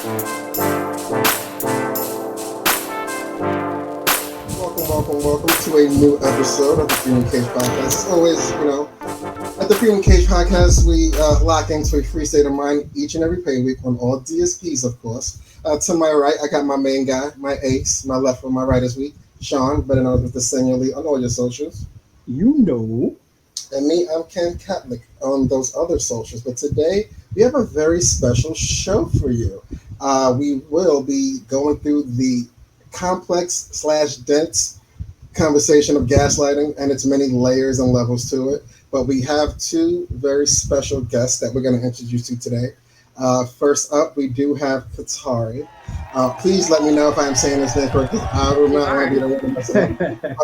Welcome to a new episode of the Freedom Cage Podcast. As always, at the Freedom Cage Podcast, we lock into a free state of mind each and every pay week on all DSPs, of course. To my right, I got my main guy, my ace. My left and my right is Sean, better known as the Senorlee on all your socials. You know. And me, I'm KenKapNik on those other socials. But today, we have a very special show for you. We will be going through the complex/dense conversation of gaslighting and its many layers and levels to it. But we have two very special guests that we're going to introduce you today. First up, we do have Katari. Please let me know if I'm saying this name correctly. I do not want to be the one to mess up.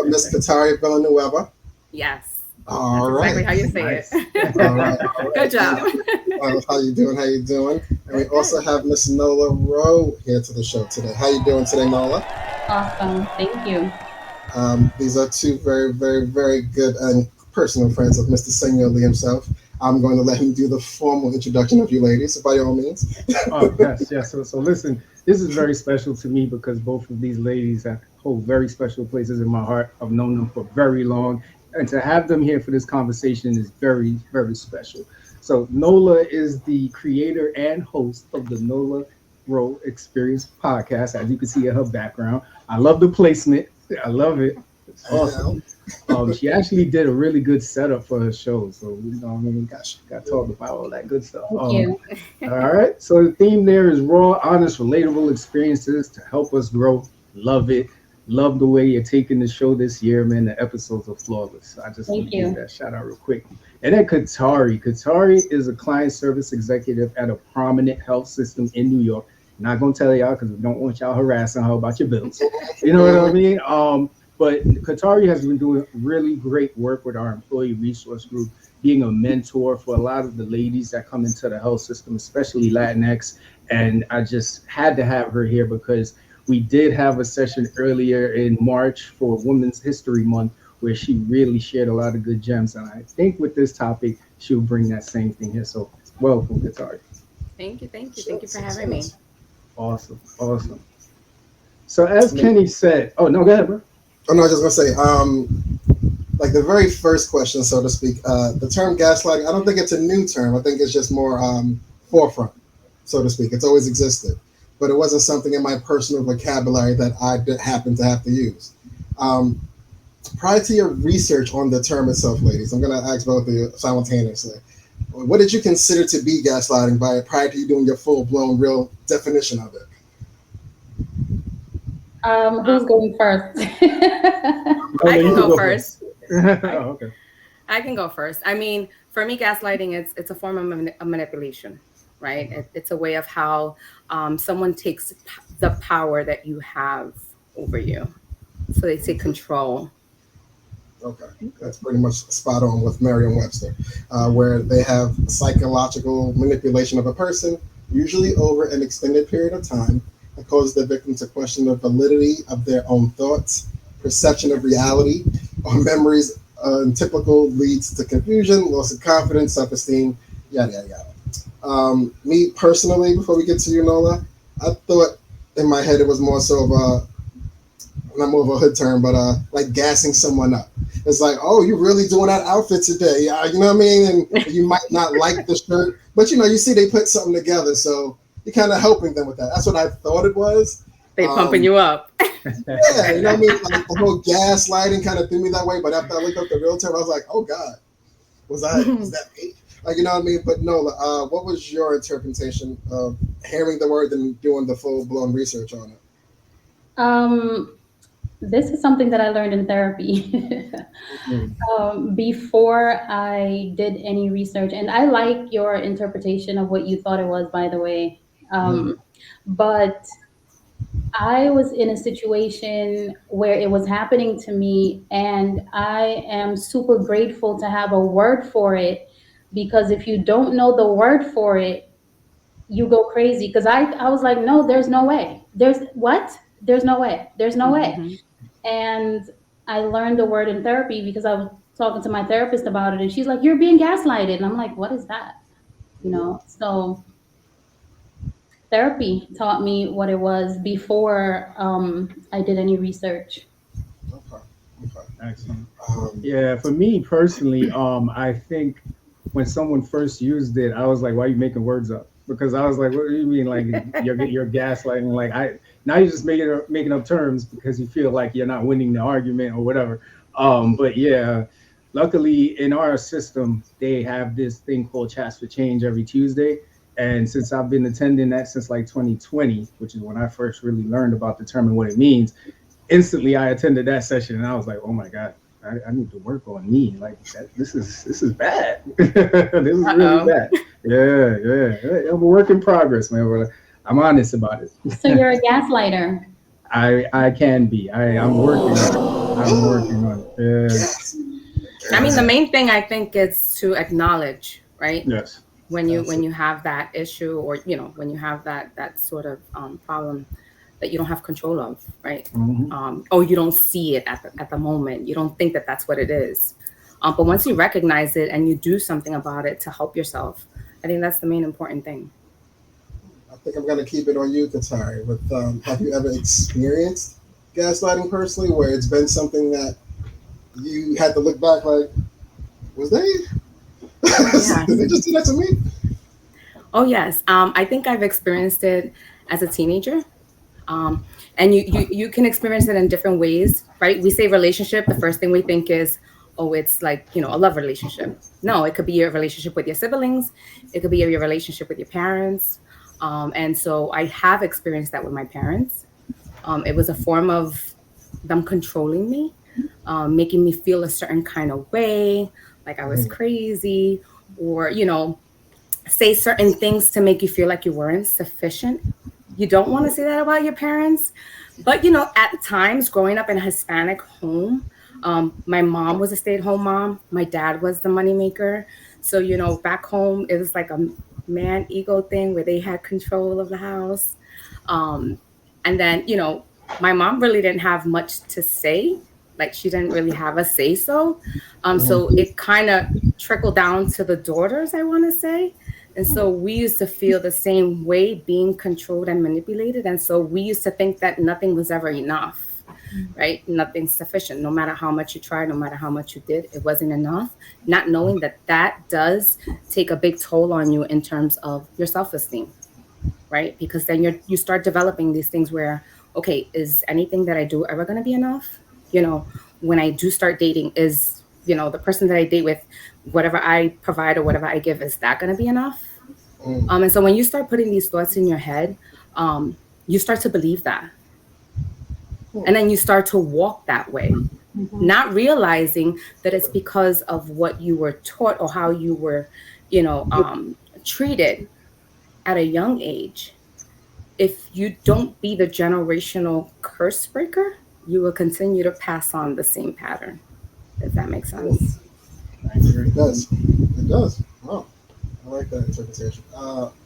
Miss Katari Villanueva. Yes. All right. Exactly how you say Nice. it. All right. Good job. How you doing? And we also have Miss Nola Ro here to the show today. How you doing today, Nola? Awesome. Thank you. These are two very, very, very good and personal friends of Mr. Senorlee himself. I'm going to let him do the formal introduction of you ladies, by all means. Oh, yes. So listen, this is very special to me because both of these ladies hold very special places in my heart. I've known them for very long. And to have them here for this conversation is very, very special. So Nola is the creator and host of the Nola Ro Experience podcast, as you can see in her background. I love the placement. I love it. It's awesome. She actually did a really good setup for her show. So, got to talk about all that good stuff. Thank you. All right. So the theme there is raw, honest, relatable experiences to help us grow. Love it. Love the way you're taking the show this year, man. The episodes are flawless. I just want to give that shout out real quick. And then Katari. Katari is a client service executive at a prominent health system in New York. Not going to tell y'all because we don't want y'all harassing her about your bills. You know what I mean? But Katari has been doing really great work with our employee resource group, being a mentor for a lot of the ladies that come into the health system, especially Latinx. And I just had to have her here because we did have a session earlier in March for Women's History Month where she really shared a lot of good gems. And I think with this topic, she'll bring that same thing here. So welcome, Katari. Thank you for having me. Awesome. So as Kenny said, oh, no, go ahead, bro. Oh, no, I was just going to say, like the very first question, so to speak, the term gaslighting, I don't think it's a new term. I think it's just more forefront, so to speak. It's always existed. But it wasn't something in my personal vocabulary that I happened to have to use. Prior to your research on the term itself, ladies, I'm going to ask both of you simultaneously. What did you consider to be gaslighting prior to you doing your full-blown real definition of it? Who's going first? I can go first. Okay. I can go first. I mean, for me, gaslighting it's a form of manipulation, right? It's a way of how someone takes the power that you have over you. So they take control. Okay, that's pretty much spot on with Merriam-Webster, where they have psychological manipulation of a person, usually over an extended period of time, that causes the victim to question the validity of their own thoughts, perception of reality, or memories. Typical leads to confusion, loss of confidence, self-esteem, yada, yada, yada. Me personally, before we get to you, Nola, I thought in my head it was more so of not more of a hood term, but like gassing someone up. It's like, oh, you're really doing that outfit today. You know what I mean? And you might not like the shirt, but you see they put something together. So you're kind of helping them with that. That's what I thought it was. They pumping you up. Yeah, you know what I mean? Like the whole gaslighting kind of threw me that way. But after I looked up the real term, I was like, oh God, was that me? Like, you know what I mean? But Nola, what was your interpretation of hearing the word and doing the full blown research on it? This is something that I learned in therapy before I did any research. And I like your interpretation of what you thought it was, by the way. But I was in a situation where it was happening to me, and I am super grateful to have a word for it, because if you don't know the word for it, you go crazy. Because I was like, no, there's no way. There's no way. There's no way. And I learned the word in therapy because I was talking to my therapist about it, and she's like, you're being gaslighted. And I'm like, what is that? So Therapy taught me what it was before I did any research. Okay. Okay. Excellent. Um, Yeah, for me personally, I think when someone first used it, I was like, "Why are you making words up?" Because I was like, "What do you mean? Like you're gaslighting? Like I now you're just making up terms because you feel like you're not winning the argument or whatever." But yeah, luckily in our system they have this thing called Chats for Change every Tuesday, and since I've been attending that since like 2020, which is when I first really learned about the term and what it means, instantly I attended that session and I was like, oh my god, I need to work on me. Like that, this is bad. This is really Uh-oh. bad. Yeah. I'm a work in progress, man. But I'm honest about it. So you're a gaslighter. I can be. I'm working on it. I'm working on it. yes. I mean, the Yes. main thing I think is to acknowledge, right? Yes. That's When it. you have that issue, or when you have that sort of problem that you don't have control of, right? Hmm. Or you don't see it at the moment. You don't think that that's what it is. But once you recognize it and you do something about it to help yourself, I think that's the main important thing. I think I'm gonna keep it on you, Katari. With have you ever experienced gaslighting personally, where it's been something that you had to look back like, was they? Did they Yes. just do that to me? Oh, yes. I think I've experienced it as a teenager. Um, and you can experience it in different ways, right? We say relationship, the first thing we think is, oh, it's like, a love relationship. No, it could be your relationship with your siblings. It could be your relationship with your parents. And so I have experienced that with my parents. It was a form of them controlling me, making me feel a certain kind of way, like I was Mhm. crazy, or, say certain things to make you feel like you weren't sufficient. You don't want to say that about your parents. But, at times growing up in a Hispanic home, my mom was a stay-at-home mom. My dad was the moneymaker. So, back home, it was like a man ego thing where they had control of the house. Um, and then, my mom really didn't have much to say. Like, she didn't really have a say so. So Mhm. it kind of trickled down to the daughters, I want to say. And so we used to feel the same way, being controlled and manipulated. And so we used to think that nothing was ever enough, right? Nothing's sufficient. No matter how much you tried, no matter how much you did, it wasn't enough. Not knowing that that does take a big toll on you in terms of your self esteem, right? Because then you start developing these things where, okay, is anything that I do ever going to be enough? You know, when I do start dating, is, the person that I date with, whatever I provide or whatever I give, is that going to be enough? Mm. And so when you start putting these thoughts in your head, you start to believe that. And then you start to walk that way, Mhm. not realizing that it's because of what you were taught or how you were, treated at a young age. If you don't be the generational curse breaker, you will continue to pass on the same pattern, if that makes sense. I agree. It does. It does. Wow. I like that interpretation.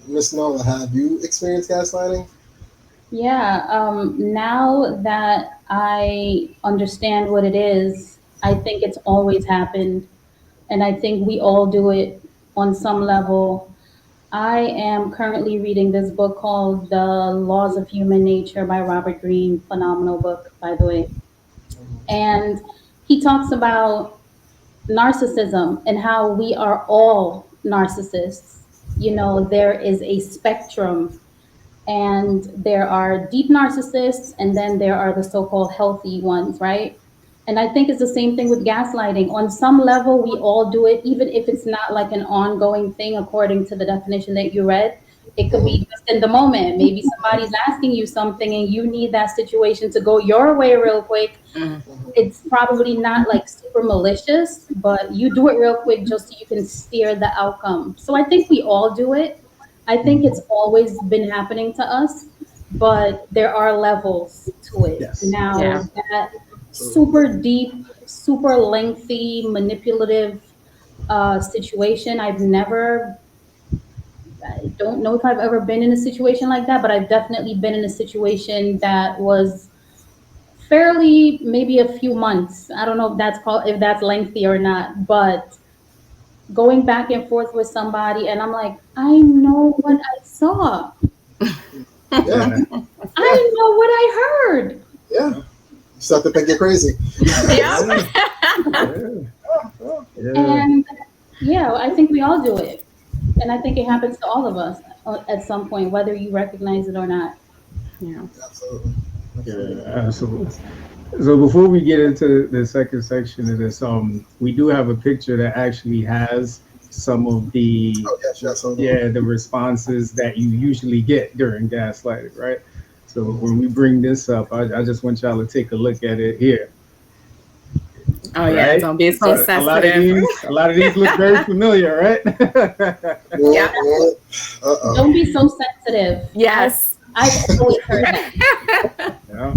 Miss Nola, have you experienced gaslighting? Yeah, now that I understand what it is, I think it's always happened. And I think we all do it on some level. I am currently reading this book called The Laws of Human Nature by Robert Greene. Phenomenal book, by the way. And he talks about narcissism and how we are all narcissists. There is a spectrum, and there are deep narcissists, and then there are the so-called healthy ones, right? And I think it's the same thing with gaslighting. On some level, we all do it, even if it's not like an ongoing thing according to the definition that you read. It could Mhm. be just in the moment. Maybe somebody's asking you something and you need that situation to go your way real quick. Mm. Mhm. It's probably not like super malicious, but you do it real quick just so you can steer the outcome. So I think we all do it. I think it's always been happening to us, but there are levels to it. Yes. Yeah. Now, that Absolutely. super deep, super lengthy, manipulative situation, I don't know if I've ever been in a situation like that, but I've definitely been in a situation that was fairly, maybe a few months. I don't know if that's lengthy or not, but going back and forth with somebody and I'm like, I know what I saw. start to think you're crazy. Yeah. And yeah, I think we all do it. And I think it happens to all of us at some point, whether you recognize it or not. Yeah. Absolutely. Yeah, absolutely. So before we get into the second section of this, we do have a picture that actually has some of the Oh, yes, hold on. yeah the responses that you usually get during gaslighting, right? So when we bring this up, I just want y'all to take a look at it here, Oh yeah. right? Don't be so So sensitive. a lot of these look very familiar, right? Yeah. Uh-oh. Don't be so sensitive. Yes. I've always heard that. Yeah.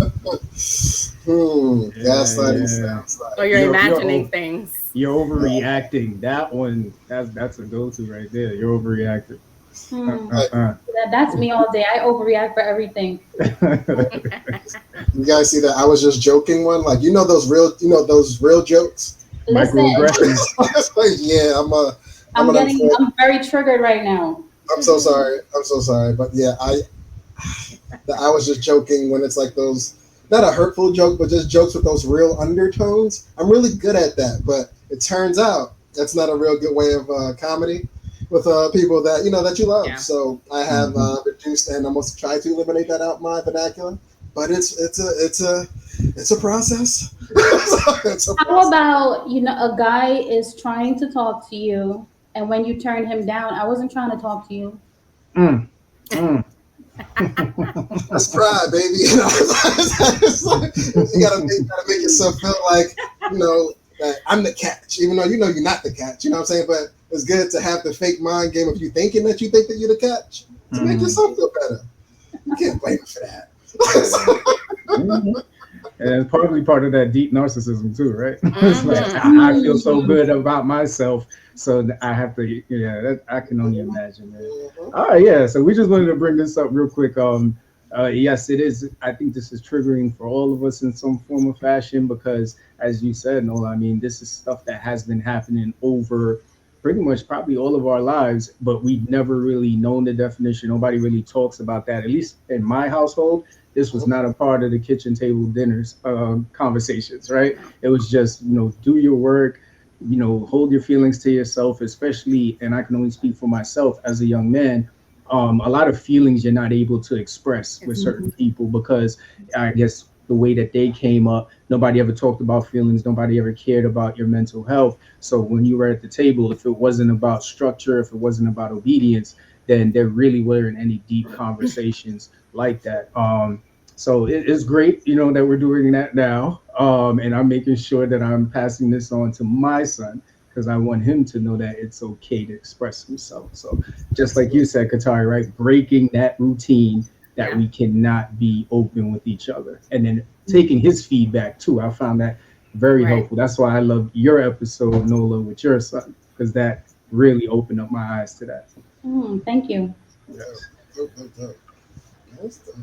Gaslighting Yeah. sounds Or like. you're You're, you're, imagining o- things. you're overreacting. That one, that's a go-to right there. You're overreacting. Hmm. Uh-uh. That's me all day. I overreact for everything. You guys see that? I was just joking one. Like, those real jokes? Listen, Microaggressions. It's like, yeah, I'm very triggered right now. I'm so sorry. I'm so sorry. But yeah, I was just joking when it's like those, not a hurtful joke, but just jokes with those real undertones. I'm really good at that, but it turns out that's not a real good way of comedy with people that that you love. Yeah. So I have reduced and almost tried to eliminate that out my vernacular. But it's a process. It's a How process. about, a guy is trying to talk to you, and when you turn him down, I wasn't trying to talk to you. Mm, mm. That's pride, baby. It's like, you gotta make yourself feel like that I'm the catch, even though you're not the catch. You know what I'm saying? But it's good to have the fake mind game of you thinking that you think that you're the catch to make yourself feel better. You can't blame me for that. Mhm. And it's probably part of that deep narcissism too, right? It's like Mhm. I feel so good about myself, so I have to. Yeah, I can only imagine, man. Mhm. All right, yeah. So we just wanted to bring this up real quick. Yes, it is. I think this is triggering for all of us in some form or fashion because, as you said, Nola, I mean, this is stuff that has been happening over pretty much probably all of our lives, but we've never really known the definition. Nobody really talks about that. At least in my household, this was not a part of the kitchen table dinners conversations, right? It was just, do your work, hold your feelings to yourself, especially, and I can only speak for myself as a young man. A lot of feelings you're not able to express with certain people because I guess the way that they came up, nobody ever talked about feelings, nobody ever cared about your mental health. So when you were at the table, if it wasn't about structure, if it wasn't about obedience, then there really weren't any deep conversations like that. So it is great, that we're doing that now. And I'm making sure that I'm passing this on to my son because I want him to know that it's okay to express himself. So just like you said, Katari, right? Breaking that routine that Yeah. we cannot be open with each other. And then taking his feedback too. I found that very Right. helpful. That's why I love your episode, Nola, with your son, because that really opened up my eyes to that. Thank you. Yes. Dope, dope, dope. That's dope.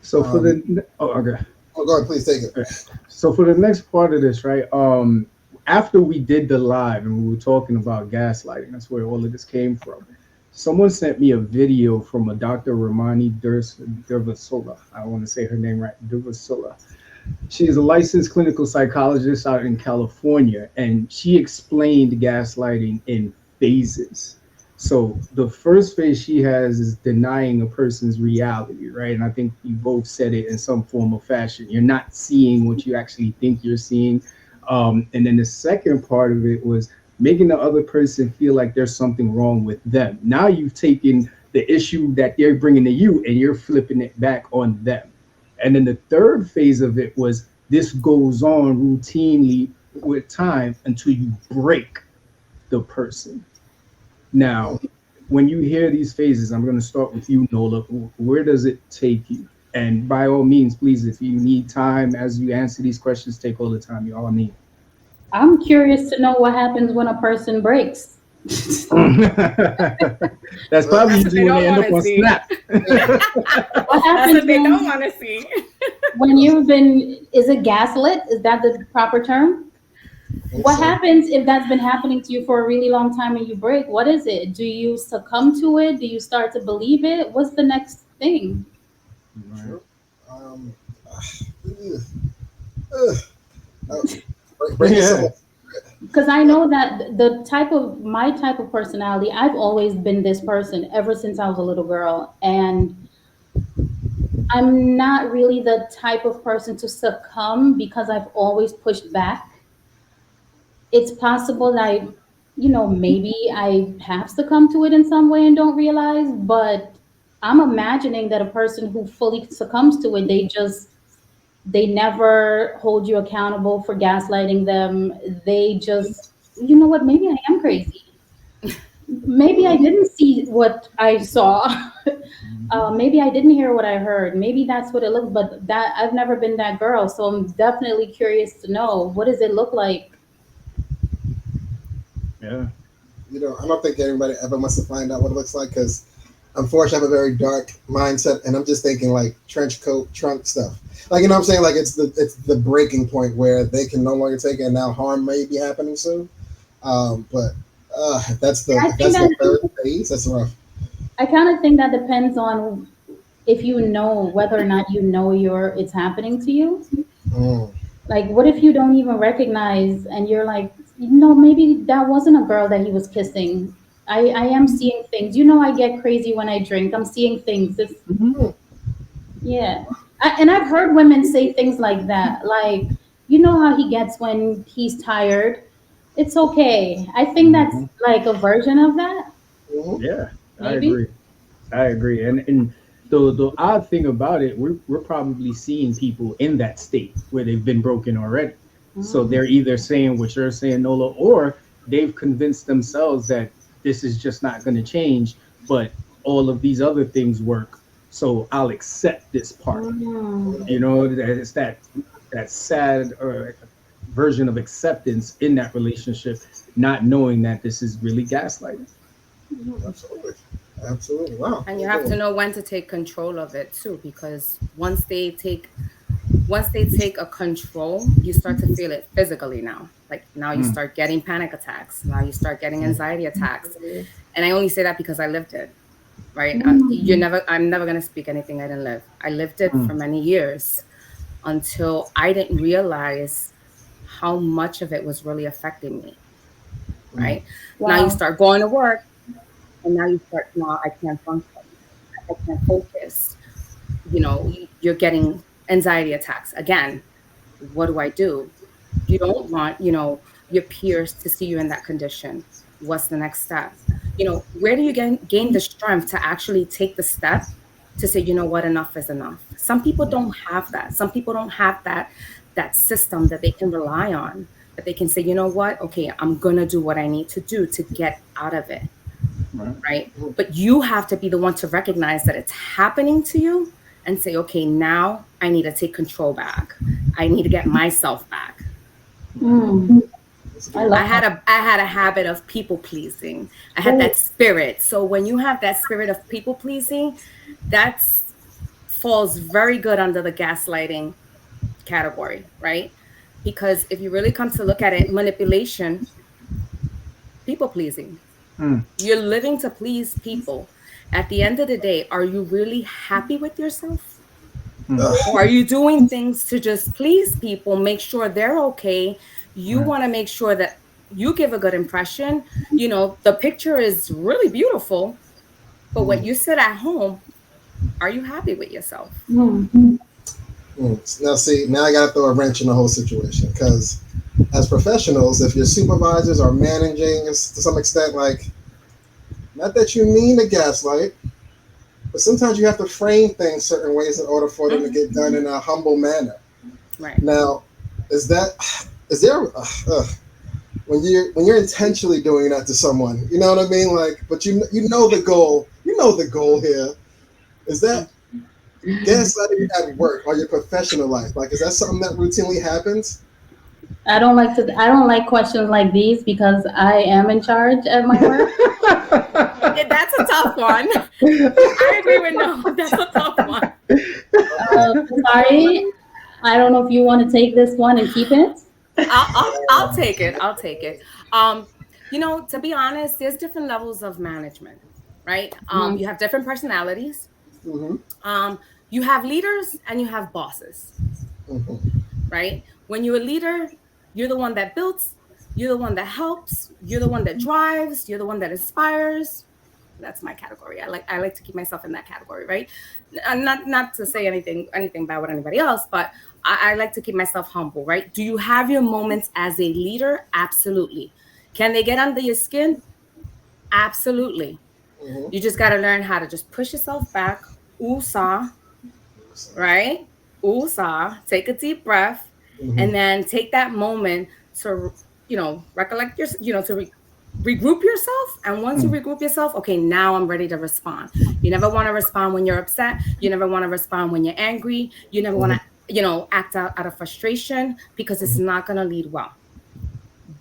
So for the okay. Oh, go ahead, please take it. So for the next part of this, right? After we did the live and we were talking about gaslighting, that's where all of this came from. Someone sent me a video from a Dr. Ramani Durvasola. I want to say her name right, Durvasola. She is a licensed clinical psychologist out in California, and she explained gaslighting in phases. So the first phase she has is denying a person's reality, right? And I think you both said it in some form or fashion. You're not seeing what you actually think you're seeing. And then the second part of it was making the other person feel like there's something wrong with them. Now you've taken the issue that they're bringing to you and you're flipping it back on them. And then the third phase of it was this goes on routinely with time until you break the person. Now, when you hear these phases, I'm going to start with you, Nola. Where does it take you? And by all means, please, if you need time as you answer these questions, take all the time you all need. I'm curious to know what happens when a person breaks. That's probably That's what usually they when they don't end want up to on see. Snap. What That's happens what they don't want to see. when you've been, is it gaslit? Is that the proper term? What So, happens if that's been happening to you for a really long time and you break? What is it? Do you succumb to it? Do you start to believe it? What's the next thing? Right. sure. Um, Ugh. Uh, bring us some. Yeah. Because I know that the type of my type of personality, I've always been this person ever since I was a little girl, and I'm not really the type of person to succumb because I've always pushed back. It's possible that maybe I have succumbed to it in some way and don't realize, but I'm imagining that a person who fully succumbs to it, they never hold you accountable for gaslighting them. They just, you know what, maybe I am crazy. Maybe I didn't see what I saw. Maybe I didn't hear what I heard. Maybe that's what it looks. But that I've never been that girl, so I'm definitely curious to know what does it look like. Yeah. I don't think anybody ever wants to find out what it looks like because, unfortunately, I have a very dark mindset, and I'm just thinking like trench coat, trunk stuff. Like what I'm saying, like it's the breaking point where they can no longer take it, and now harm may be happening soon. But if that's the I if think that's that the third phase, that's rough. I kind of think that depends on if you know whether or not you know it's happening to you. Mm, Like, what if you don't even recognize and you're like, maybe that wasn't a girl that he was kissing. I am seeing things. I get crazy when I drink. I'm seeing things. Hmm. mm, Yeah. And I've heard women say things like that. Like, how he gets when he's tired. It's okay. I think that's Hmm. like a version of that, mhm, Yeah, I maybe. agree. I agree. And the odd thing about it, we're probably seeing people in that state where they've been broken already. So Mm. they're either saying what you're saying, Nola, or they've convinced themselves that this is just not going to change, but all of these other things work. So I'll accept this part. Mm. It's that sad version of acceptance in that relationship, not knowing that this is really gaslighting. absolutely, absolutely. Wow, And you that's a good have to one. know when to take control of it too, because once they take a control, you start to feel it physically now. Like now you Mm. start getting panic attacks. Now you start getting Mm, anxiety attacks. And I only say that because I lived it, right? Mm. I'm never going to speak anything I didn't live. I lived it for Mm. many years until I didn't realize how much of it was really affecting me, mm, right? Now you Wow. start going to work and now I can't function. I can't focus. You're getting anxiety attacks again. What do I do? You don't want, your peers to see you in that condition. What's the next step? Where do you gain the strength to actually take the step to say, you know what, enough is enough? Some people don't have that. Some people don't have that system that they can rely on, that they can say, you know what, okay, I'm gonna do what I need to do to get out of it, Right. right? mm, But you have to be the one to recognize that it's happening to you and say, okay, now I need to take control back. I need to get myself back. Right. Mm. that's a I good love one. I had a habit of people pleasing. I had that. that spirit. So when you have that spirit of people pleasing, that's falls very good under the gaslighting category, right? Because if you really come to look at it, manipulation, people pleasing. Mm. You're living to please people. At the end of the day, are you really happy with yourself? Mm. Ugh, Or are you doing things to just please people, make sure they're okay? You Right. want to make sure that you give a good impression. The picture is really beautiful, but when mm, you sit at home, are you happy with yourself? Mm. mm. Now, see, now I got to throw a wrench in the whole situation because, as professionals, if your supervisors are managing to some extent, like, not that you mean to gaslight, but sometimes you have to frame things certain ways in order for them to Mhm. get done in a humble manner. Right. Now, is that is there when you're intentionally doing that to someone, you know what I mean? Like, but you know the goal. You know the goal here. Is that gaslighting at work or your professional life? Like, is that something that routinely happens? I don't like questions like these because I am in charge at my work. That's a tough one. I agree with no. That's a tough one. Okay. Sorry, I don't know if you want to take this one and keep it. I'll take it. I'll take it. Um, to be honest, there's different levels of management, right? You Mhm. have different personalities. Mm-hmm. Um, you have leaders and you have bosses, Mm-hmm. right? When you're a leader, you're the one that builds, you're the one that helps, you're the one that drives, you're the one that inspires. That's my category. I like to keep myself in that category, right? Not to say anything bad with anybody else, but I like to keep myself humble, right? Do you have your moments as a leader? Absolutely. Can they get under your skin? Absolutely. Mm-hmm. You just got to learn how to just push yourself back. Usa, right? Usa, take a deep breath, Mm-hmm. and then take that moment to, recollect your, regroup yourself. And once you regroup yourself, okay, now I'm ready to respond. You never want to respond when you're upset. You never want to respond when you're angry. You never want to, act out of frustration, because it's not going to lead well.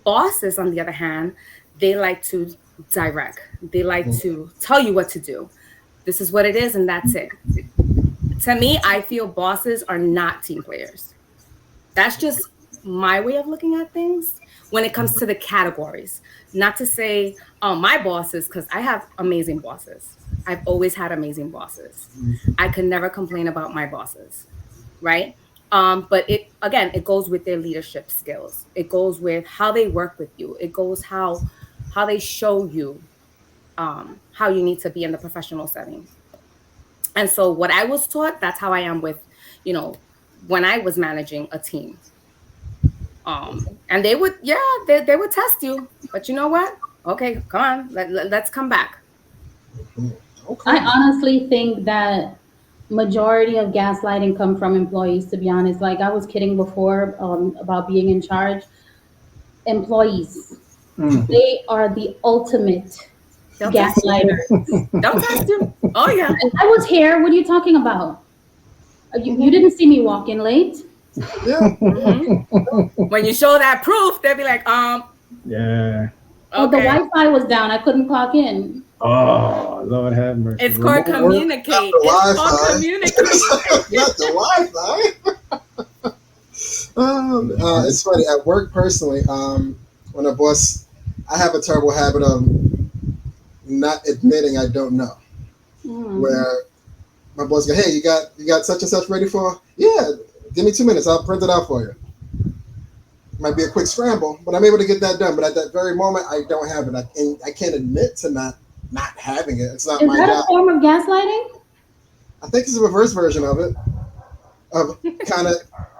Bosses, on the other hand, they like to direct. They like to tell you what to do. This is what it is, and that's it. To me, I feel bosses are not team players. That's just my way of looking at things when it comes to the categories. Not to say my bosses, because I have amazing bosses. I've always had amazing bosses. I could never complain about my bosses, right? But it goes with their leadership skills. It goes with how they work with you. It goes how they show you how you need to be in the professional setting. And so what I was taught, that's how I am with, you know, when I was managing a team. And they would, yeah, they would test you, but you know what? Okay, come on, let's come back. Okay. I honestly think that majority of gaslighting come from employees, to be honest. Like I was kidding before about being in charge. Employees, they are the ultimate They'll test you. gaslighters. They'll test you. Oh yeah. And I was here. What are you talking about? You didn't see me walk in late. Yeah. When you show that proof, they'll be like, Yeah. Oh, the okay. Wi-Fi was down. I couldn't clock in. Oh, Lord have mercy. It's called Remote work? communicate. Not the It's called Wi-Fi. communicate. Not the Wi-Fi. It's funny at work personally. When a boss, I have a terrible habit of not admitting I don't know. Mm. Where my boss go, hey, you got such and such ready for? Yeah, give me 2 minutes. I'll print it out for you. Might be a quick scramble, but I'm able to get that done. But at that very moment, I don't have it. I can't admit to not having it. It's not Is my that job. a form of gaslighting? I think it's a reverse version of it, of kind of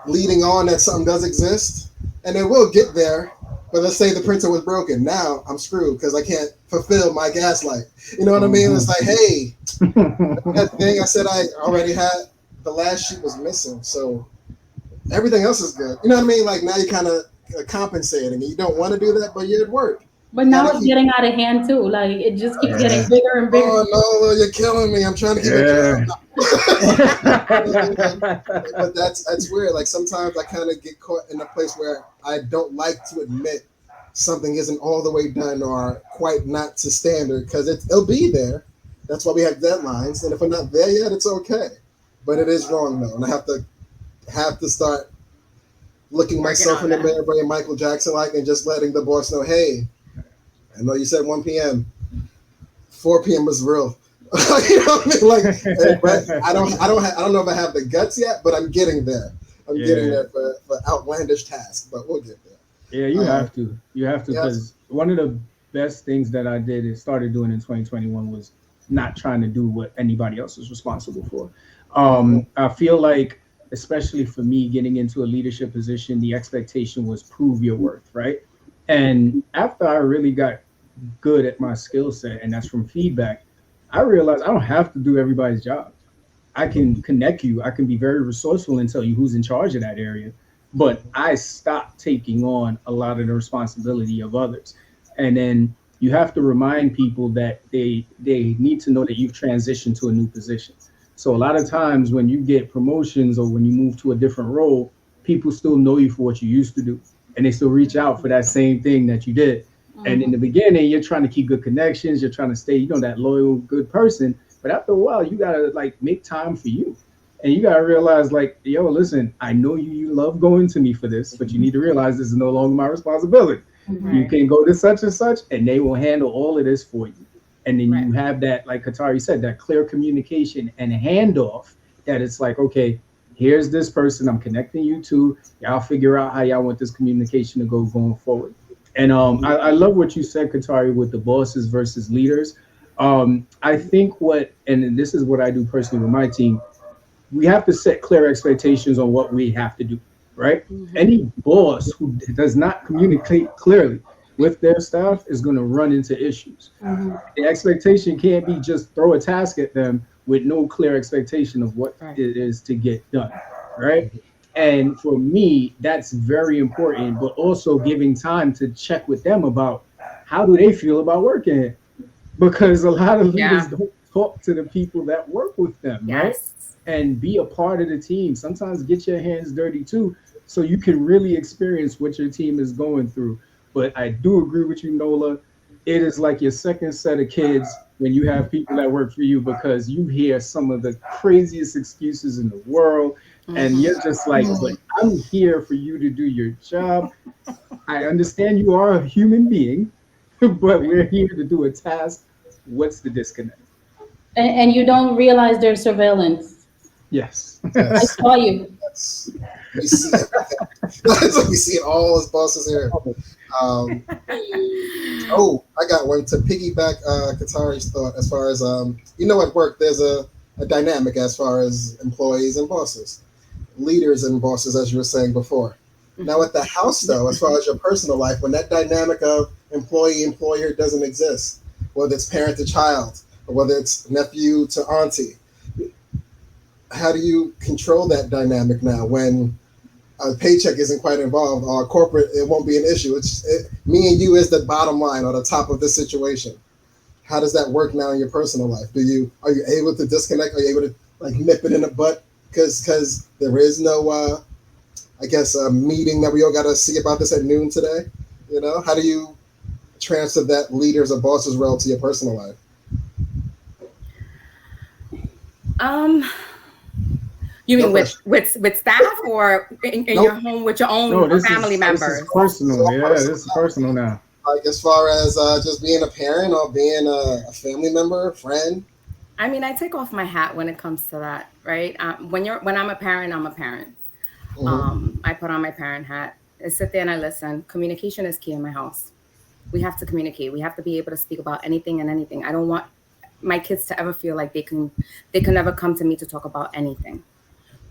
leading on that something does exist, and it will get there. But let's say the printer was broken. Now I'm screwed because I can't fulfill my gaslight. You know what I mean? It's like, hey, that thing I said I already had, the last sheet was missing, so everything else is good. You know what I mean? Like now you're kind of compensating. You don't want to do that, but you're at work. But now it's getting out of hand too. Like it just keeps getting bigger and bigger. Oh no, you're killing me. I'm trying to keep it down. But that's weird. Like sometimes I kind of get caught in a place where I don't like to admit something isn't all the way done or quite not to standard because it'll be there. That's why we have deadlines. And if we're not there yet, it's okay. But it is wrong though, and I have to start looking myself in the mirror, bringing Michael Jackson like, and just letting the boss know, hey, I know you said 1 p.m. 4 p.m. was real. You know what I mean? Like, but I don't know if I have the guts yet, but I'm getting there. I'm getting there for outlandish tasks, but we'll get there. Yeah, you have to. You have to, because one of the best things that I did and started doing in 2021 was not trying to do what anybody else is responsible for. I feel like, especially for me, getting into a leadership position, the expectation was prove your worth, right? And after I really got good at my skill set, and that's from feedback, I realized I don't have to do everybody's job. I can connect you. I can be very resourceful and tell you who's in charge of that area. But I stopped taking on a lot of the responsibility of others. And then you have to remind people that they need to know that you've transitioned to a new position. So a lot of times when you get promotions or when you move to a different role, people still know you for what you used to do. And they still reach out for that same thing that you did. And in the beginning, you're trying to keep good connections. You're trying to stay, that loyal, good person. But after a while, you got to make time for you. And you got to realize yo, listen, I know you love going to me for this, but you need to realize this is no longer my responsibility. Mm-hmm. You can go to such and such, and they will handle all of this for you. And then you have that, like Katari said, that clear communication and handoff that it's like, okay, Here's this person I'm connecting you to. Y'all figure out how y'all want this communication to go going forward. And I love what you said, Katari, with the bosses versus leaders. I think and this is what I do personally with my team, we have to set clear expectations on what we have to do, right? Mm-hmm. Any boss who does not communicate clearly with their staff is going to run into issues. Mm-hmm. The expectation can't be just throw a task at them with no clear expectation of what Right. it is to get done, right? And for me, that's very important, but also giving time to check with them about how do they feel about working here, because a lot of leaders Yeah. don't talk to the people that work with them, right? Yes. And be a part of the team. Sometimes get your hands dirty too, so you can really experience what your team is going through. But I do agree with you, Nola. It is like your second set of kids when you have people that work for you, because you hear some of the craziest excuses in the world. And Mm-hmm. you're just like, but I'm here for you to do your job. I understand you are a human being, but Right. we're here to do a task. What's the disconnect? And you don't realize there's surveillance. Yes. I Yes, saw you. yes. We see everything. We see it all as bosses here. Um, oh, I got one to piggyback Katari's thought as far as at work there's a dynamic as far as employees and bosses, leaders and bosses, as you were saying before. Now Mm-hmm. at the house though, as far as your personal life, when that dynamic of employee employer doesn't exist, whether it's parent to child or whether it's nephew to auntie, how do you control that dynamic now when a paycheck isn't quite involved or corporate, it won't be an issue. Me and you is the bottom line or the top of this situation. How does that work now in your personal life? Are you able to disconnect? Are you able to like nip it in the butt because there is no I guess a meeting that we all got to see about this at noon today? How do you transfer that leaders or bosses role to your personal life? Um, you No mean with pressure. staff or in your Nope. home with your own No, family this is members? It's personal. all Yeah, personal. this is personal now. Like as far as just being a parent or being a family member, friend. I mean, I take off my hat when it comes to that, right? When I'm a parent, I'm a parent. Hmm. I put on my parent hat. I sit there and I listen. Communication is key in my house. We have to communicate. We have to be able to speak about anything and anything. I don't want my kids to ever feel like they can never come to me to talk about anything,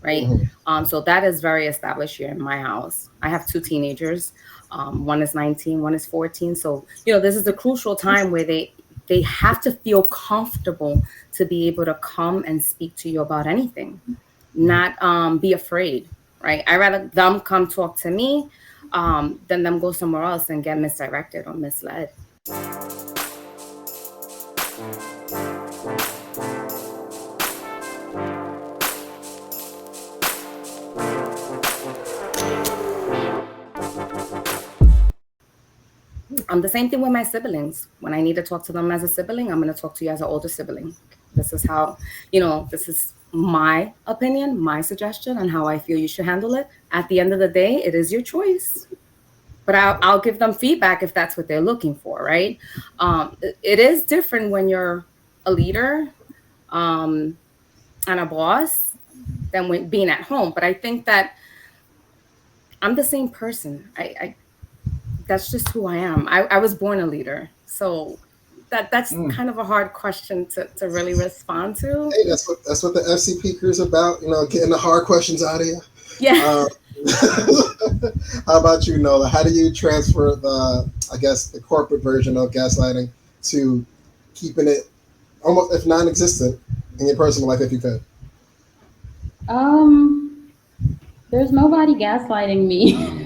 right? Hmm. So that is very established here in my house. I have two teenagers. One is 19, one is 14. So this is a crucial time where they have to feel comfortable to be able to come and speak to you about anything, not be afraid, right? I rather them come talk to me than them go somewhere else and get misdirected or misled. The same thing with my siblings. When I need to talk to them as a sibling, I'm going to talk to you as an older sibling. This is how, this is my opinion, my suggestion, and how I feel you should handle it. At the end of the day, it is your choice. But I'll give them feedback if that's what they're looking for, right? It is different when you're a leader um, and a boss than when being at home. But I think that I'm the same person. I that's just who I am. I was born a leader. So that's Mm. kind of a hard question to really respond to. Hey, that's what the FCP crew is about. Getting the hard questions out of you. Yeah. Uh, how about you, Nola? How do you transfer I guess, the corporate version of gaslighting to keeping it almost, if non-existent, in your personal life, if you could? Um, there's nobody gaslighting me.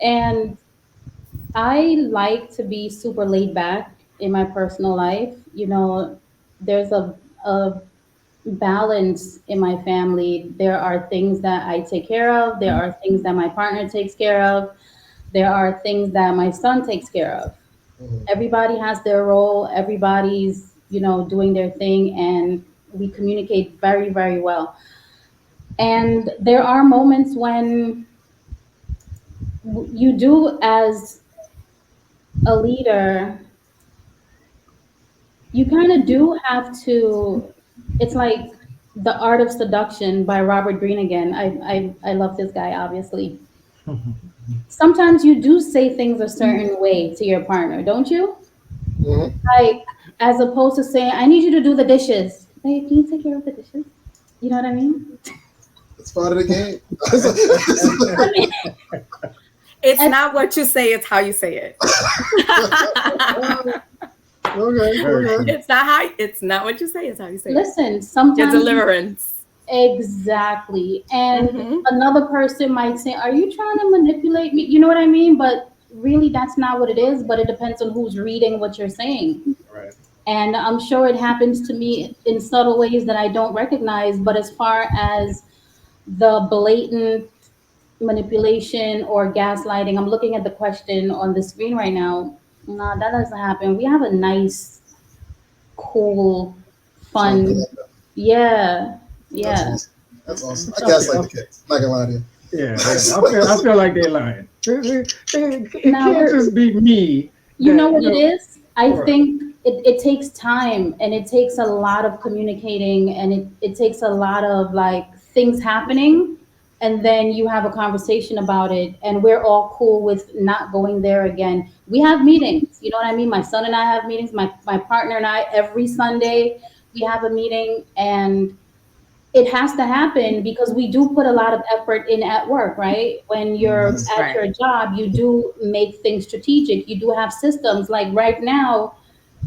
And I like to be super laid back in my personal life. There's a balance in my family. There are things that I take care of, there are things that my partner takes care of, there are things that my son takes care of. Hmm. Everybody has their role, everybody's, doing their thing, and we communicate very, very well. And there are moments when you do, as a leader, you kind of do have to, it's like The Art of Seduction by Robert Greene again. I love this guy, obviously. Sometimes you do say things a certain way to your partner, don't you? Hmm. Like, as opposed to saying, I need you to do the dishes. Babe, can you take care of the dishes? You know what I mean? It's part of the game. I mean, It's at- not what you say, it's how you say it. Okay, okay. It's not what you say, it's how you say it. listen, Your sometimes deliverance. exactly. And Hmm. another person might say, are you trying to manipulate me? You know what I mean? But really, that's not what it is. But it depends on who's reading what you're saying. Right. And I'm sure it happens to me in subtle ways that I don't recognize. But as far as the blatant manipulation or gaslighting, I'm looking at the question on the screen right now. Nah, that doesn't happen. We have a nice, cool, Calm fun, collective. yeah, That's yeah. awesome. That's awesome. I I feel, gaslight I the feel, kids. Not gonna lie to you. yeah. I feel like they're lying. It Now can't just be me you know that what it is? I Right. think it takes time and it takes a lot of communicating and it takes a lot of like things happening and then you have a conversation about it and we're all cool with not going there again. We have meetings, you know what I mean? My son and I have meetings, my partner and I every Sunday we have a meeting and it has to happen because we do put a lot of effort in at work, right? When you're Yes. at Right. your job, you do make things strategic. You do have systems. Like right now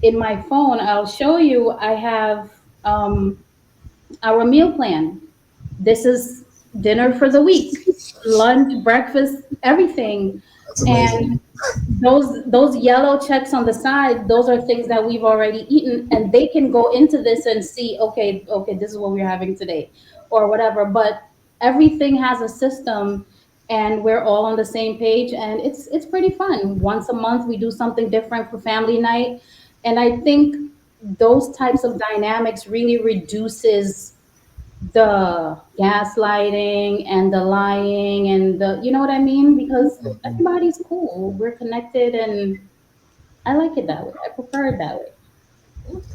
in my phone, I'll show you, I have our meal plan. This is dinner for the week, lunch, breakfast, everything. That's And amazing. those yellow checks on the side, those are things that we've already eaten and they can go into this and see, okay, this is what we're having today or whatever. But everything has a system and we're all on the same page and it's pretty fun. Once a month we do something different for family night. And I think those types of dynamics really reduces the gaslighting and the lying and the you know what I mean? Because Mhm. everybody's cool. We're connected and I like it that way. I prefer it that way.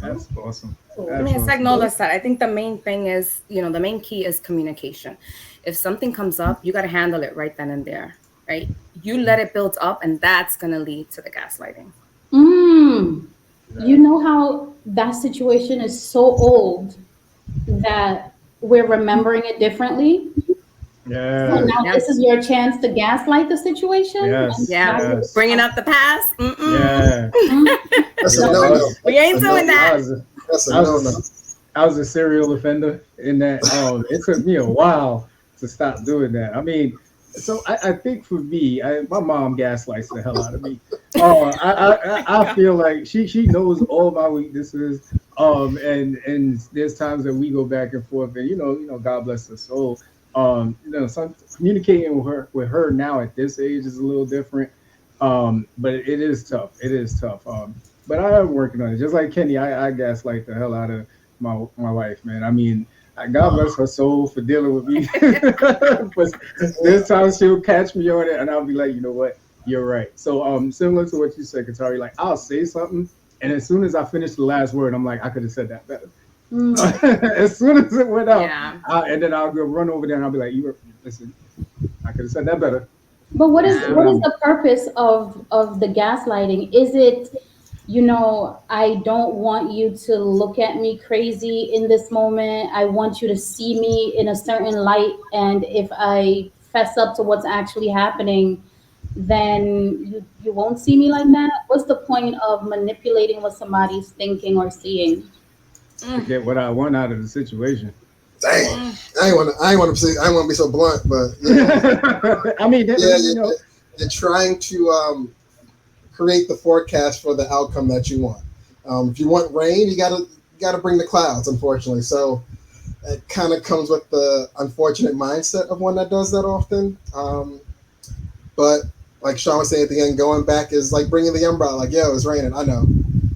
That's awesome. I That's mean, it's like awesome. Nola said. I think the main thing is, the main key is communication. If something comes up, you got to handle it right then and there, right? You let it build up, and that's going to lead to the gaslighting. Mm. You Yeah. know how that situation is so old that we're remembering it differently? So Yeah. now Yeah. this is your chance to gaslight the situation and Yes. Yeah. try to Yes. Bringing up the past. Mm-mm. Yeah. Mhm. That's a Yeah. no No. no. We ain't A no doing no. I that. was. That's a I no no. was. I was a serial offender in that. It took me a while to stop doing that. I mean, so I think for me, my mom gaslights the hell out of me. I feel like she knows all my weaknesses. And there's times that we go back and forth, and God bless her soul. Some communicating with her now at this age is a little different. But it is tough. It is tough. But I am working on it. Just like Kenny, I gaslight the hell out of my wife, man. I mean, God bless her soul for dealing with me. But there's times she'll catch me on it, and I'll be like, you know what, you're right. So similar to what you said, Katari, like I'll say something, and as soon as I finish the last word, I'm like, I could have said that better. Mm. As soon as it went out, Yeah. and then I'll go run over there, and I'll be like, listen, I could have said that better. But what is This is Yeah. what what is I'm. the purpose of the gaslighting? Is it, I don't want you to look at me crazy in this moment. I want you to see me in a certain light, and if I fess up to what's actually happening, then you won't see me like that. What's the point of manipulating what somebody's thinking or seeing? To Mm, get what I want out of the situation. Dang. mm. I ain't want to be so blunt, but I mean, yeah, you're trying to create the forecast for the outcome that you want. If you want rain, you gotta bring the clouds, unfortunately. So it kind of comes with the unfortunate mindset of one that does that often. But like Sean was saying at the end, going back is like bringing the umbrella. Like, yo, it's raining. I know.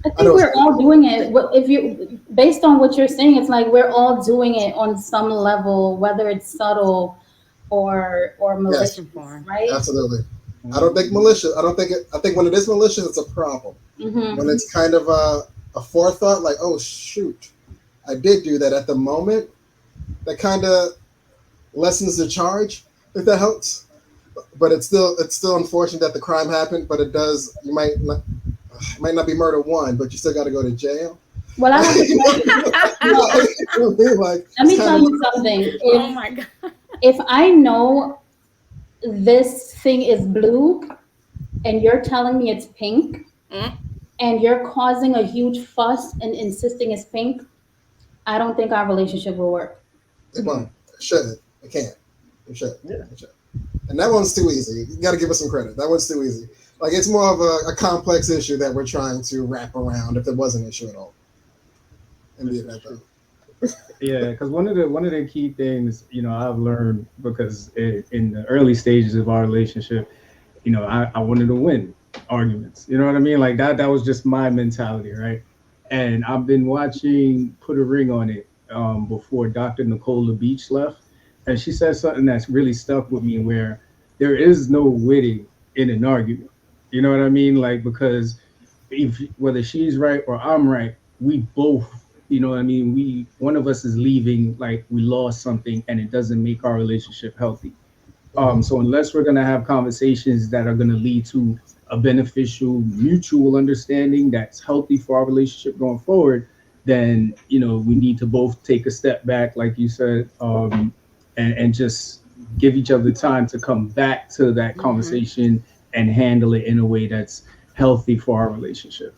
I I think know it's we're all raining. doing it. If you, based on what you're saying, it's like we're all doing it on some level, whether it's subtle or In Yes, malicious, different form. right? absolutely. I don't think Mhm. malicious. I don't think it. I think when it is malicious, it's a problem. When Mm-hmm. it's kind of a forethought, like, oh shoot, I did do that at the moment. that kind of lessens the charge, if that helps. But it's still unfortunate that the crime happened. But it does. It might not be murder one, but you still got to go to jail. Well, I have to tell you, Like, let me tell you something. Oh my God. If I know this thing is blue and you're telling me it's pink Mm. and you're causing a huge fuss and insisting it's pink, I don't think our relationship will work. it won't. It shouldn't. It can't. It should. Yeah. It should. And that one's too easy. You got to give us some credit. That one's too easy. Like, it's more of a complex issue that we're trying to wrap around if it was an issue at all. In the event, though. Yeah, because one of the key things, I've learned, because in the early stages of our relationship, I wanted to win arguments. You know what I mean? Like that was just my mentality, right? And I've been watching Put a Ring on It before Dr. Nicola Beach left, and she said something that's really stuck with me, where there is no winning in an argument. You know what I mean? Like, because if whether she's right or I'm right, we both, you know what I mean, one of us is leaving like we lost something, and it doesn't make our relationship healthy. So unless we're going to have conversations that are going to lead to a beneficial mutual understanding that's healthy for our relationship going forward, then we need to both take a step back, like you said, and just give each other time to come back to that conversation and handle it in a way that's healthy for our relationship.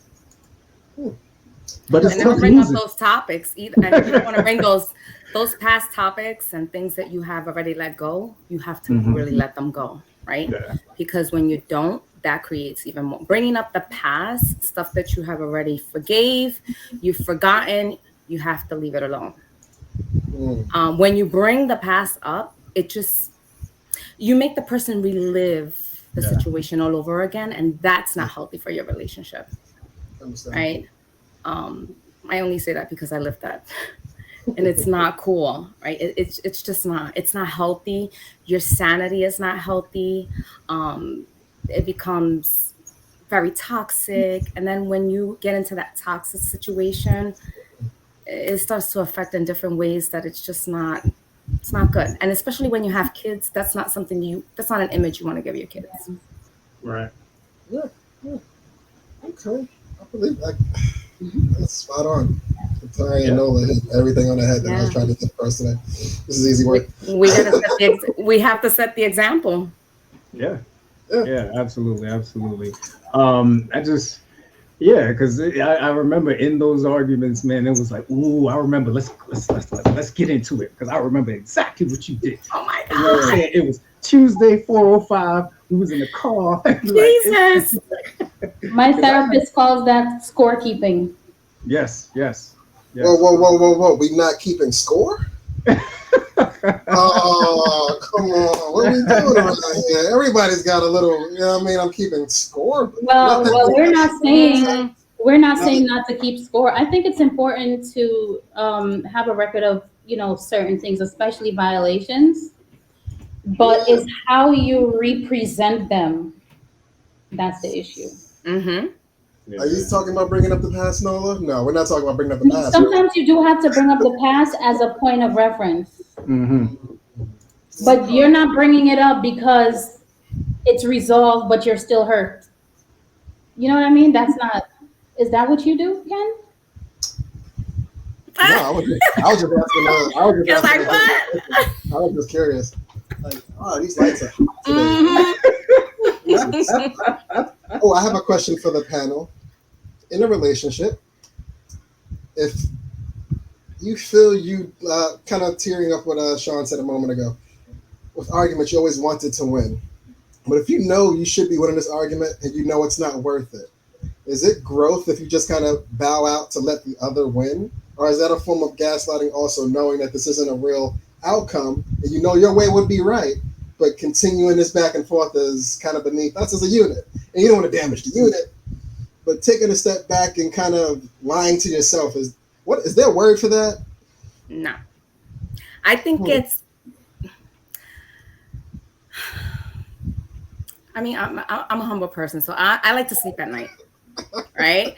But it's and never tough bring up losing. those topics either. And if you don't want to bring those past topics and things that you have already let go, you have to really let them go, right? Yeah. Because when you don't, that creates even more. Bringing up the past, stuff that you have already forgave, you've forgotten, you have to leave it alone. When you bring the past up, you make the person relive the situation all over again, and that's not healthy for your relationship, right? I only say that because I lived that, and it's not cool, right? It's just not. It's not healthy. Your sanity is not healthy. It becomes very toxic, and then when you get into that toxic situation, it starts to affect in different ways that it's just not. It's not good, and especially when you have kids, that's not something that's not an image you want to give your kids. Right. Yeah. Okay. I believe that. That's spot on. Katari and Nola hit everything on the head that I was trying to get across today. This is easy work. We have to set the example. Yeah, absolutely. Because I remember in those arguments, man, it was like, ooh, I remember. Let's get into it, because I remember exactly what you did. Oh my God! You know what I'm saying? It was Tuesday, 4:05. We was in the car. Jesus. My therapist calls that scorekeeping. Yes. Whoa! We not keeping score? Oh, come on. What are we doing around here? Everybody's got a little, I'm keeping score. Well, we're not saying not to keep score. I think it's important to have a record of, certain things, especially violations. But it's how you represent them. That's the issue. Are you talking about bringing up the past, Nola? No, we're not talking about bringing up the past. Sometimes you do have to bring up the past as a point of reference. But you're not bringing it up because it's resolved, but you're still hurt. You know what I mean? Is that what you do, Ken? No, I was just asking. I was just curious. Like, these lights are hot today. Oh, I have a question for the panel. In a relationship, if you feel you kind of tearing up what Sean said a moment ago, with arguments, you always wanted to win. But if you know you should be winning this argument and you know it's not worth it, is it growth if you just kind of bow out to let the other win? Or is that a form of gaslighting, also knowing that this isn't a real outcome and you know your way would be right, but continuing this back and forth is kind of beneath us as a unit? And you don't want to damage the unit, but taking a step back and kind of lying to yourself, is there a word for that? No. I think I'm a humble person, so I like to sleep at night, right?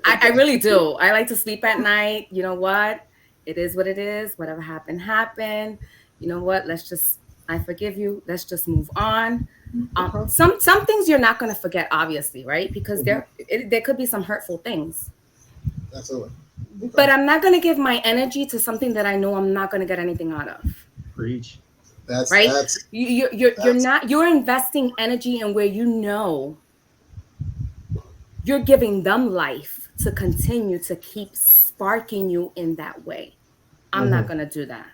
I really do. I like to sleep at night. You know what? it is what it is. Whatever happened, happened. You know what? I forgive you. Let's just move on. Some things you're not going to forget, obviously, right? Because there could be some hurtful things. Absolutely. Okay. But I'm not going to give my energy to something that I know I'm not going to get anything out of. Preach. You're investing energy in where you know you're giving them life to continue to keep sparking you in that way. I'm not going to do that.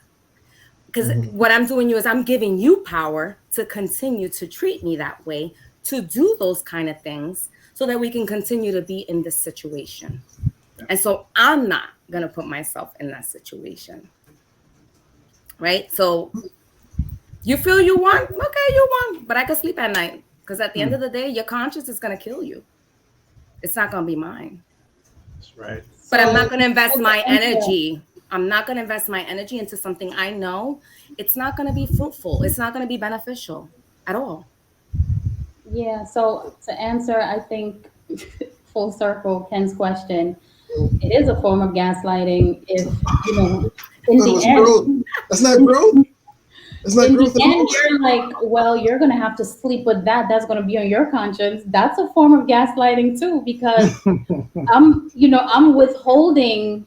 Because what I'm doing is I'm giving you power to continue to treat me that way, to do those kind of things so that we can continue to be in this situation. And so I'm not going to put myself in that situation. Right? So you feel you won? Okay, you won. But I can sleep at night. Because at the end of the day, your conscience is going to kill you. It's not going to be mine. That's right. But I'm not going to invest my energy. I'm not going to invest my energy into something I know it's not going to be fruitful. It's not going to be beneficial at all. Yeah. So to answer, I think full circle, Ken's question, it is a form of gaslighting. If in the end, that's not growth. It's not growth. And you're like, well, you're going to have to sleep with that. That's going to be on your conscience. That's a form of gaslighting too, because I'm withholding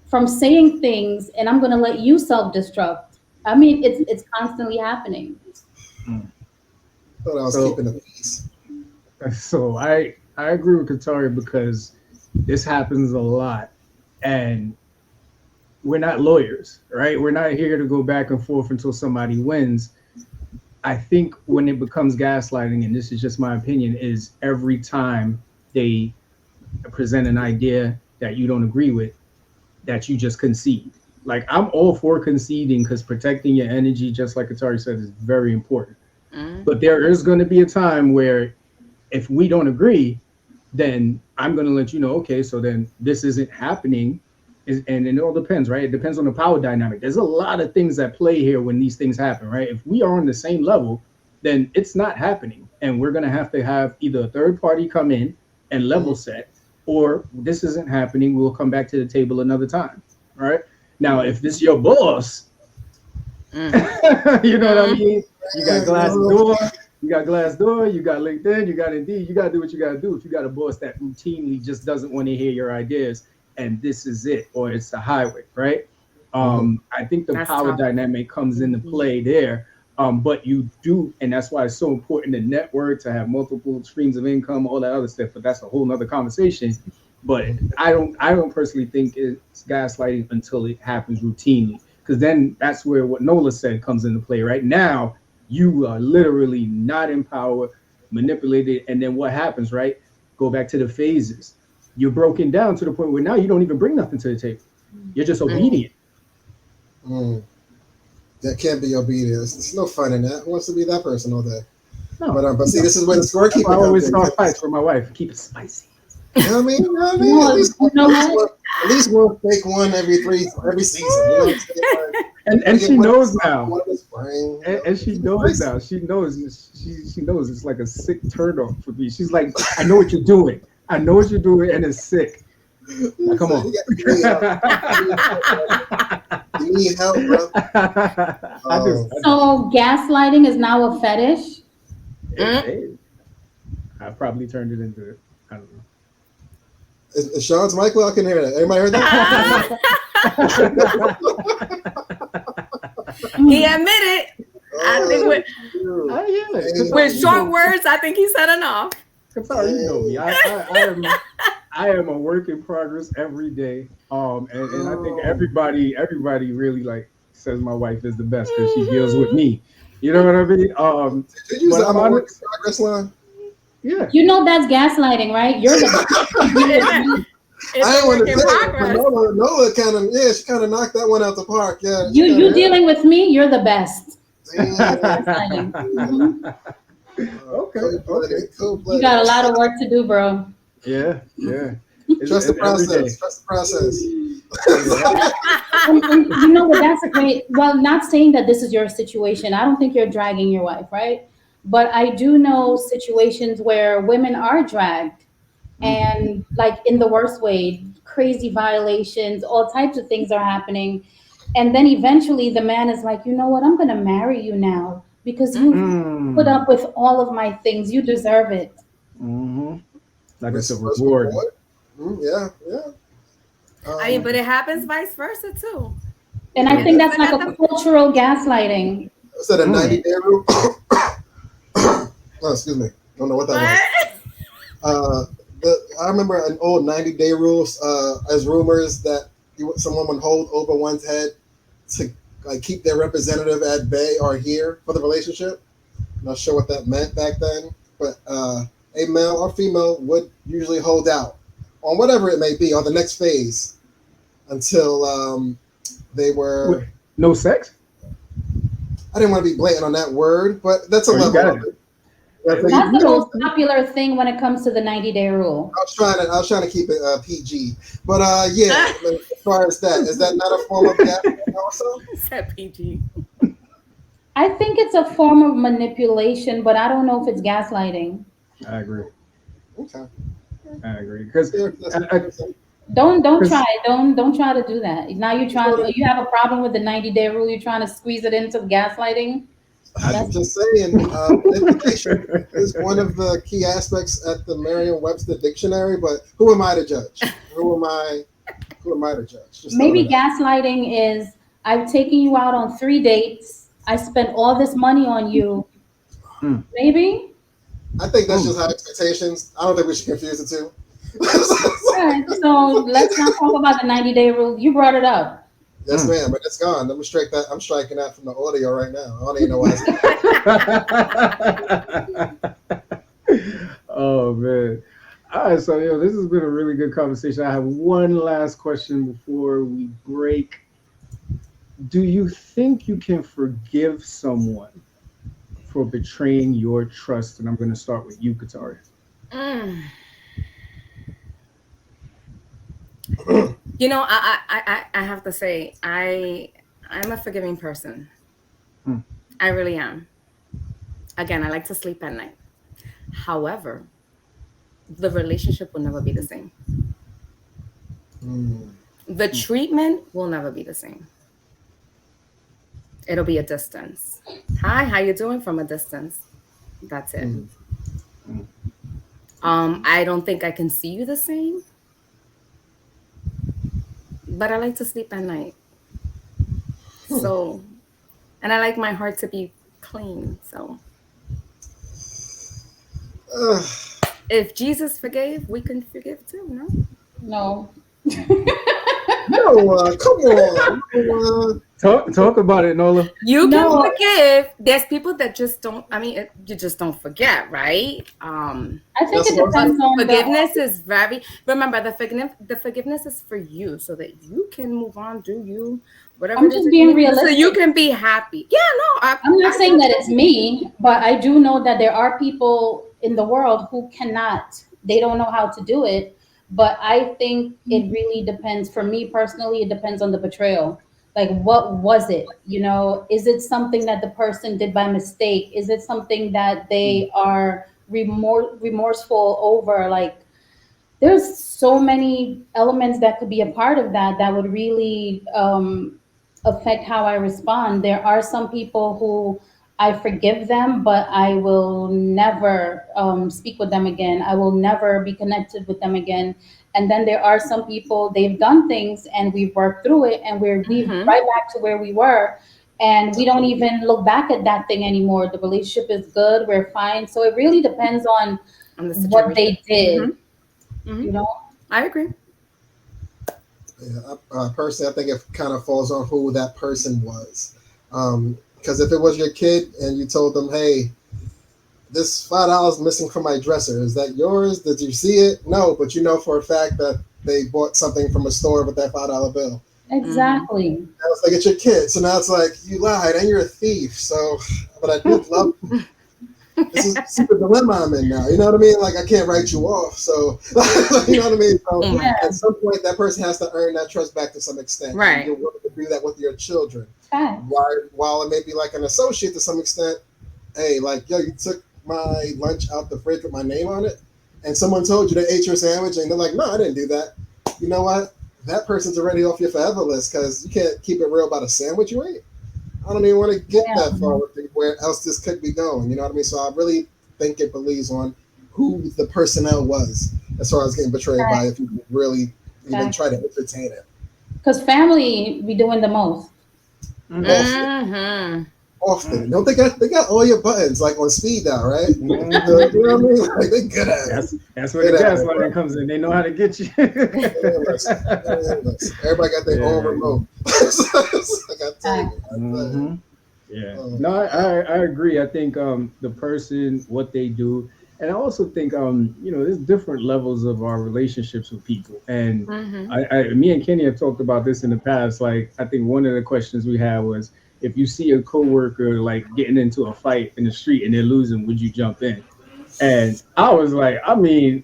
from saying things, and I'm going to let you self-destruct. I mean, it's constantly happening. Thought I was keeping the peace. So I agree with Katari because this happens a lot, and we're not lawyers, right? We're not here to go back and forth until somebody wins. I think when it becomes gaslighting, and this is just my opinion, is every time they present an idea that you don't agree with, that you just concede. Like, I'm all for conceding because protecting your energy, just like Katari said, is very important. But there is going to be a time where if we don't agree, then I'm going to let you know, okay, so then this isn't happening. And it all depends, right? It depends on the power dynamic. There's a lot of things that play here when these things happen, right? If we are on the same level, then it's not happening. And we're going to have either a third party come in and level set, or this isn't happening. We'll come back to the table another time, right? Now, if this is your boss, you know what I mean? You got Glassdoor, you got LinkedIn, you got Indeed. You got to do what you got to do. If you got a boss that routinely just doesn't want to hear your ideas, and this is it, or it's the highway, right? I think the power dynamic comes into play there. But you do, and that's why it's so important to network, to have multiple streams of income, all that other stuff. But that's a whole nother conversation. But I don't personally think it's gaslighting until it happens routinely, because then that's where what Nola said comes into play. Right now, you are literally not in power, manipulated, and then what happens? Right, go back to the phases. You're broken down to the point where now you don't even bring nothing to the table. You're just obedient. That can't be obedience. There's no fun in that. Who wants to be that person all day? No. But see, this is where the scorekeeper. I always start fights for my wife. Keep it spicy. You know what I mean? At least we'll take one every season. And she knows now. And she knows now. She knows it's like a sick turn off for me. She's like, I know what you're doing. And it's sick. Now, come on. You need help, bro. So gaslighting is now a fetish? I probably turned it into, I don't know. Is Sean's mic well? I can hear that. Everybody heard that? He admitted. I think with short words, I think he said enough. Sorry, you know me. I am a work in progress every day. And I think everybody really like says my wife is the best because she deals with me. You know what I mean? Did you use the I'm a work in progress line? Yeah. You know that's gaslighting, right? You're the I ain't want to say it, but Nola she kind of knocked that one out the park. Yeah. You dealing with me? You're the best. Okay. You got a lot of work to do, bro. Yeah. Trust the process. And you know what? That's a great. Well, not saying that this is your situation. I don't think you're dragging your wife, right? But I do know situations where women are dragged, and like in the worst way, crazy violations, all types of things are happening. And then eventually the man is like, you know what, I'm going to marry you now because you've put up with all of my things. You deserve it. Mm-hmm. Like it's a First reward. Yeah, yeah. I mean, but it happens vice versa too. And I think that's like a cultural gaslighting. Is that a 90-day rule? Oh, excuse me. Don't know what that was. I remember an old 90-day rules as rumors that someone would hold over one's head to like keep their representative at bay or here for the relationship. Not sure what that meant back then, but a male or female would usually hold out on whatever it may be on the next phase until they were. No sex? I didn't want to be blatant on that word, but that's a level of it. That's the most popular thing when it comes to the 90-day rule. I was trying to keep it PG, but yeah. As far as that, is that not a form of gaslighting also? Is that PG? I think it's a form of manipulation, but I don't know if it's gaslighting. I agree. Okay. I agree because don't try to do that. Now you have a problem with the 90-day rule. You're trying to squeeze it into gaslighting. I'm just saying, manipulation is one of the key aspects at the Merriam-Webster dictionary. But who am I to judge? Who am I to judge? Just maybe gaslighting is I've taken you out on 3 dates. I spent all this money on you. Maybe. I think that's just high expectations. I don't think we should confuse the two. All right, so let's not talk about the 90-day rule. You brought it up. Yes, ma'am, but it's gone. I'm striking that from the audio right now. I don't even know why. Oh man! All right, so this has been a really good conversation. I have one last question before we break. Do you think you can forgive someone for betraying your trust? And I'm going to start with you, Katari. You know, I have to say, I'm a forgiving person. I really am. Again, I like to sleep at night. However, the relationship will never be the same. The treatment will never be the same. It'll be a distance. Hi, how you doing from a distance? That's it. I don't think I can see you the same. But I like to sleep at night. So, and I like my heart to be clean. So, if Jesus forgave, we can forgive too, no? No. No, come on. Talk about it, Nola. You can forgive. There's people that just don't. I mean, you just don't forget, right? I think it depends on forgiveness. Is very. Remember, the forgiveness is for you, so that you can move on. Do you? Whatever. I'm just being realistic. So you can be happy. Yeah, no. I'm not saying that it's me, but I do know that there are people in the world who cannot. They don't know how to do it. But I think it really depends. For me personally, it depends on the betrayal. Like, what was it? You know, is it something that the person did by mistake? Is it something that they are remorseful over? Like, there's so many elements that could be a part of that would really affect how I respond. There are some people who I forgive them, but I will never speak with them again. I will never be connected with them again. And then there are some people, they've done things and we've worked through it and we're right back to where we were. And we don't even look back at that thing anymore. The relationship is good. We're fine. So it really depends on what they did. You know? I agree. Yeah, personally, I think it kind of falls on who that person was. Because if it was your kid and you told them, hey, this $5 missing from my dresser, is that yours? Did you see it? No, but you know for a fact that they bought something from a store with that $5 bill. Exactly. Now it's like it's your kid. So now it's like you lied and you're a thief. So, but I did love you. This is the dilemma I'm in now. You know what I mean? Like I can't write you off. So, you know what I mean? So at some point, that person has to earn that trust back to some extent. Right. And you're willing to do that with your children. Okay. While it may be like an associate to some extent, hey, like, yo, you took my lunch out the fridge with my name on it. and someone told you they ate your sandwich and they're like, no, I didn't do that. You know what? That person's already off your forever list because you can't keep it real about a sandwich you ate. I don't even want to get that far with where else this could be going. You know what I mean? So I really think it believes on who the personnel was as far as getting betrayed by if you really even try to entertain it. Because family be doing the most. Often. Don't they got all your buttons like on speed dial, right? You know what I mean? Like they good at it. That's where the gaslighting comes in. They know how to get you. Everybody got their own remote. No, I agree. I think the person, what they do, and I also think there's different levels of our relationships with people. And me and Kenny have talked about this in the past. Like I think one of the questions we had was, if you see a coworker like getting into a fight in the street and they're losing, would you jump in? And I was like, I mean,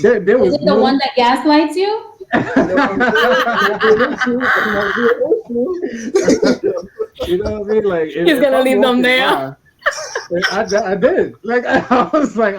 there was Is it the one that gaslights you? You know what I mean? Like he's gonna leave them there. I did. Like I was like,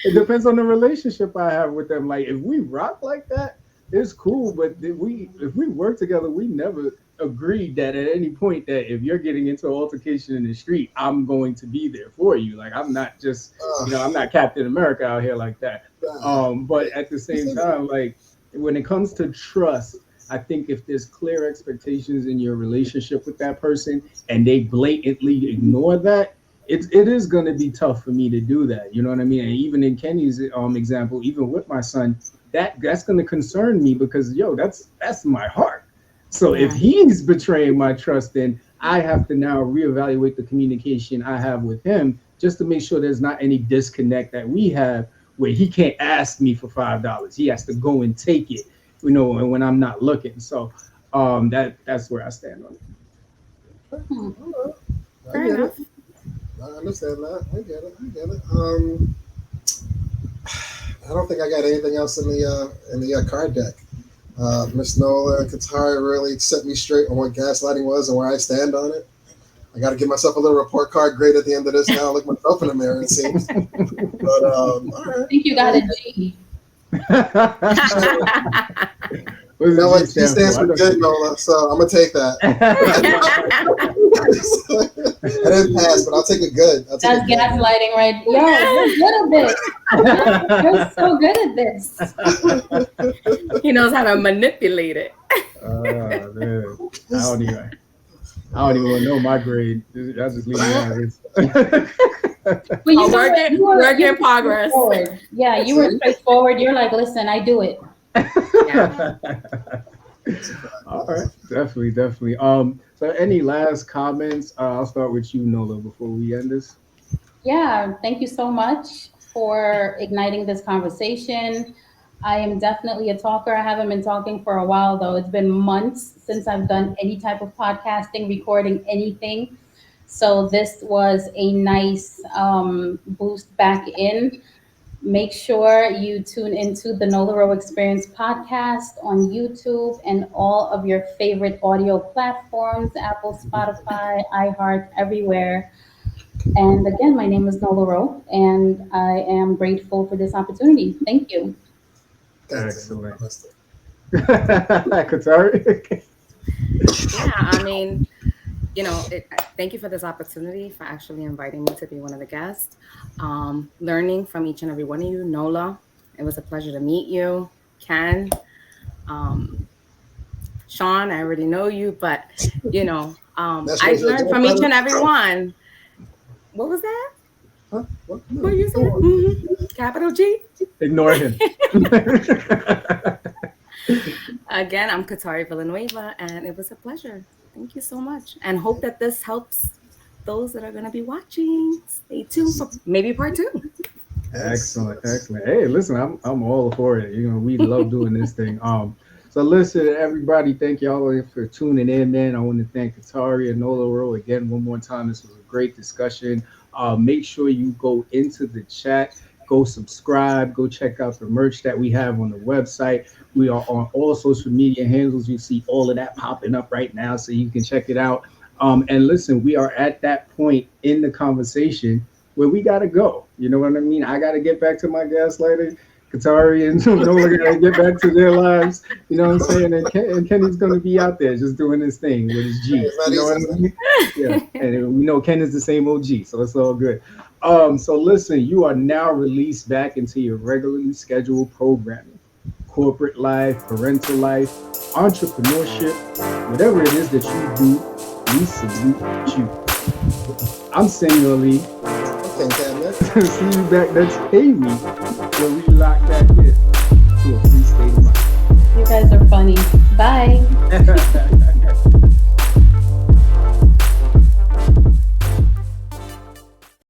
it depends on the relationship I have with them. Like if we rock like that, it's cool. But if we work together, we never agreed that at any point that if you're getting into an altercation in the street, I'm going to be there for you. Like I'm not just, I'm not Captain America out here like that. But at the same time, like when it comes to trust, I think if there's clear expectations in your relationship with that person and they blatantly ignore that, it is going to be tough for me to do that. You know what I mean? And even in Kenny's example, even with my son, that's going to concern me because that's my heart. So if he's betraying my trust, then I have to now reevaluate the communication I have with him just to make sure there's not any disconnect that we have where he can't ask me for $5. He has to go and take it, when I'm not looking. So that's where I stand on it. I get it. I understand that. I get it. I don't think I got anything else in the card deck. Miss Nola and Katari really set me straight on what gaslighting was and where I stand on it. I got to give myself a little report card grade at the end of this now. Look myself in the mirror, it seems. But all right. I think you got a G. You know what? G stands for good, Nola, so I'm going to take that. I didn't pass, but I'll take a good. That's gaslighting, right? Yo, you're good at this. You're so good at this. He knows how to manipulate it. Man. I don't even want to know my grade. I just leave it as But work in progress. Yeah, you were straightforward. You're like, listen, I do it. All right, definitely. So any last comments? I'll start with you, Nola, before we end this. Yeah, thank you so much for igniting this conversation. I am definitely a talker. I haven't been talking for a while, though. It's been months since I've done any type of podcasting, recording anything. So this was a nice boost back in. Make sure you tune into the Nola Ro Experience podcast on YouTube and all of your favorite audio platforms, Apple, Spotify, iHeart, everywhere. And again, my name is Nola Ro, and I am grateful for this opportunity. Thank you. Excellent. Katari? Yeah, I mean, thank you for this opportunity, for actually inviting me to be one of the guests. Learning from each and every one of you. Nola, it was a pleasure to meet you. Ken, Sean, I already know you, but I learned from each and every one. What was that? Huh? What you said? Mm-hmm. Capital G? Ignore him. Again, I'm Katari Villanueva, and it was a pleasure. Thank you so much. And hope that this helps those that are going to be watching. Stay tuned for maybe part 2. Excellent. Hey, listen, I'm all for it. We love doing this thing. So listen, everybody, thank y'all for tuning in, man. I want to thank Katari and Nola Ro again one more time. This was a great discussion. Make sure you go into the chat, go subscribe, go check out the merch that we have on the website. We are on all social media handles. You see all of that popping up right now, so you can check it out. And listen, we are at that point in the conversation where we gotta go. You know what I mean? I gotta get back to my gaslighting. Katari and Nola gotta get back to their lives. You know what I'm saying? And Kenny's gonna be out there just doing his thing with his G. You know what I mean? Yeah. And we know Ken is the same OG, so it's all good. So listen, you are now released back into your regularly scheduled programming. Corporate life, parental life, entrepreneurship, whatever it is that you do, we salute you. I'm Senorlee. KenKapNik. See you back next pay week where we lock back in to a free state of mind. You guys are funny. Bye.